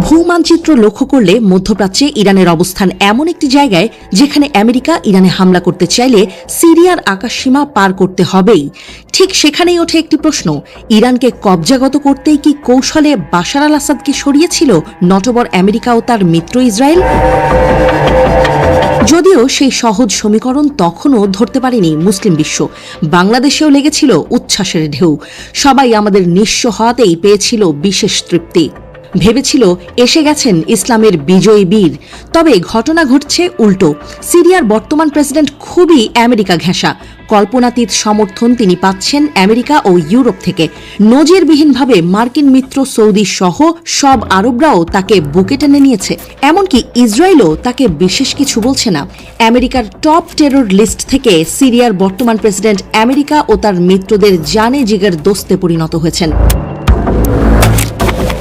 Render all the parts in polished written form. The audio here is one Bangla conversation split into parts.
ভূমানচিত্র লক্ষ্য করলে মধ্যপ্রাচ্যে ইরানের অবস্থান এমন একটি জায়গায় যেখানে আমেরিকা ইরানে হামলা করতে চাইলে সিরিয়ার আকাশসীমা পার করতে হবেই। ঠিক সেখানেই ওঠে একটি প্রশ্ন, ইরানকে কবজাগত করতেই কি কৌশলে বাশার আল আসাদকে সরিয়েছিল নটবর আমেরিকা ও তার মিত্র ইসরায়েল? যদিও সেই সহজ সমীকরণ তখনও ধরতে পারেনি মুসলিম বিশ্ব। বাংলাদেশেও লেগেছিল উচ্ছ্বাসের ঢেউ। সবাই আমাদের নিঃস্ব হওয়াতেই পেয়েছিল বিশেষ তৃপ্তি। ভেবেছিল এসে গেছেন ইসলামের বিজয়ী বীর। তবে ঘটনা ঘটছে উল্টো। সিরিয়ার বর্তমান প্রেসিডেন্ট খুবই আমেরিকা ঘেঁষা। কল্পনাতীত সমর্থন তিনি পাচ্ছেন আমেরিকা ও ইউরোপ থেকে। নজিরবিহীনভাবে মার্কিন মিত্র সৌদি সহ সব আরবরাও তাকে বুকে টেনে নিয়েছে। এমনকি ইসরায়েলও তাকে বিশেষ কিছু বলছে না। আমেরিকার টপ টেরর লিস্ট থেকে সিরিয়ার বর্তমান প্রেসিডেন্ট আমেরিকা ও তার মিত্রদের জানে জিগার দোস্তে পরিণত হয়েছেন।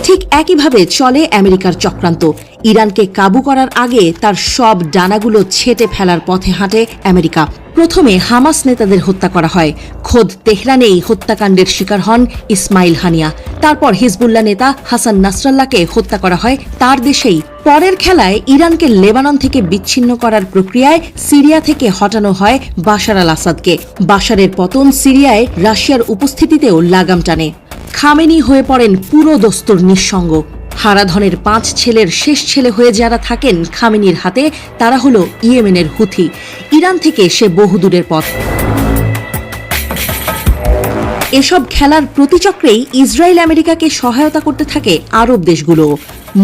ঠিক একইভাবে চলে আমেরিকার চক্রান্ত। ইরানকে কাবু করার আগে তার সব ডানাগুলো ছেটে ফেলার পথে হাঁটে আমেরিকা। প্রথমে হামাস নেতাদের হত্যা করা হয়। খোদ তেহরানেই হত্যাকাণ্ডের শিকার হন ইসমাইল হানিয়া। তারপর হিজবুল্লাহ নেতা হাসান নাসরাল্লাহকে হত্যা করা হয় তার দেশেই। পরের খেলায় ইরানকে লেবানন থেকে বিচ্ছিন্ন করার প্রক্রিয়ায় সিরিয়া থেকে হটানো হয় বাশার আল আসাদকে। বাশারের পতন সিরিয়ায় রাশিয়ার উপস্থিতিতেও লাগাম টানে। খামেনি হয়ে পড়েন পুরো দস্তুর নিঃসঙ্গ। হারাধনের 5 ছেলের শেষ ছেলে হয়ে যারা থাকেন খামেনির হাতে, তারা হলো ইয়েমেনের হুথি। ইরান থেকে সে বহুদূরের পথ। এসব খেলার প্রতিচক্রেই ইসরায়েল আমেরিকাকে সহায়তা করতে থাকে আরব দেশগুলো।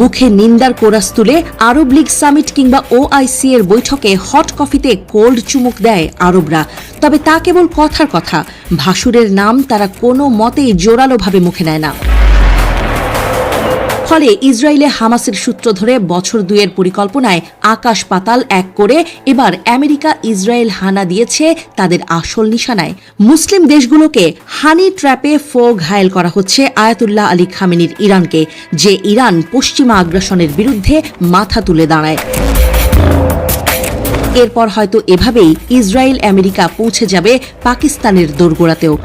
মুখে নিন্দার কোরাস তুলে আরব লীগ সামিট কিংবা OIC এর বৈঠকে হট কফিতে কোল্ড চুমুক দেয় আরবরা। তবে তা কেবল কথার কথা। ভাসুরের নাম তারা কোনো মতেই জোরালোভাবে মুখে নেয় না। ফলে ইসরায়েলে হামাসের সূত্র ধরে বছর 2 পরিকল্পনায় আকাশ পাতাল এক করে এবার আমেরিকা ইসরায়েল হানা দিয়েছে তাদের আসল নিশানায়। মুসলিম দেশগুলোকে হানি ট্র্যাপে ঘায়েল করা হচ্ছে আয়াতুল্লাহ আলী খামেনির ইরানকে, যে ইরান পশ্চিমা আগ্রাসনের বিরুদ্ধে মাথা তুলে দাঁড়ায়। এরপর হয়তো এভাবেই ইসরায়েল আমেরিকা পৌঁছে যাবে পাকিস্তানের দোরগোড়াতেও।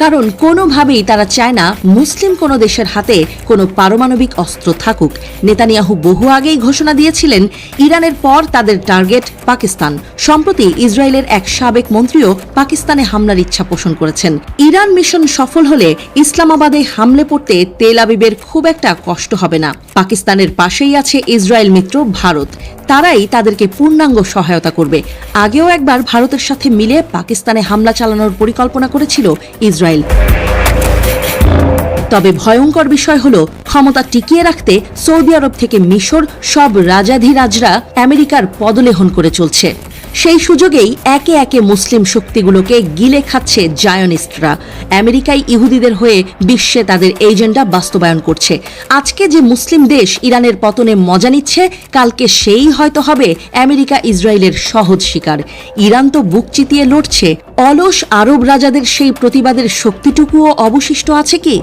কারণ কোনোভাবেই তারা চায় না মুসলিম কোনো দেশের হাতে কোনো পারমাণবিক অস্ত্র থাকুক। নেতানিয়াহু বহু আগেই ঘোষণা দিয়েছিলেন ইরানের পর তাদের টার্গেট পাকিস্তান। সম্প্রতি ইসরায়েলের এক সাবেক মন্ত্রীও পাকিস্তানে হামলার ইচ্ছা পোষণ করেছেন। ইরান মিশন সফল হলে ইসলামাবাদে হামলে পড়তে তেল আবিবের খুব একটা কষ্ট হবে না। পাকিস্তানের পাশেই আছে ইসরায়েল মিত্র ভারত। তারাই তাদেরকে পূর্ণাঙ্গ সহায়তা করবে। আগেও একবার ভারতের সাথে মিলে পাকিস্তানে হামলা চালানোর পরিকল্পনা করেছিল ইসরায়েল। তবে ভয়ঙ্কর বিষয় হলো, ক্ষমতা টিকিয়ে রাখতে সৌদি আরব থেকে মিশর সব রাজাধিরাজরা আমেরিকার পদলেহন করে চলছে। সেই সুযোগেই একে একে মুসলিম শক্তিগুলোকে গিলে খাচ্ছে জায়নিস্টরা। আমেরিকাই ইহুদিদের হয়ে বিশ্বে তাদের এজেন্ডা বাস্তবায়ন করছে। আজকে যে মুসলিম দেশ ইরানের পতনে মজা নিচ্ছে, কালকে সেই হয়তো হবে আমেরিকা ইসরায়েলের সহজ শিকার। ইরান তো বুক চিতিয়ে লড়ছে। অলস আরব রাজাদের সেই প্রতিবাদের শক্তিটুকুও অবশিষ্ট আছে কি?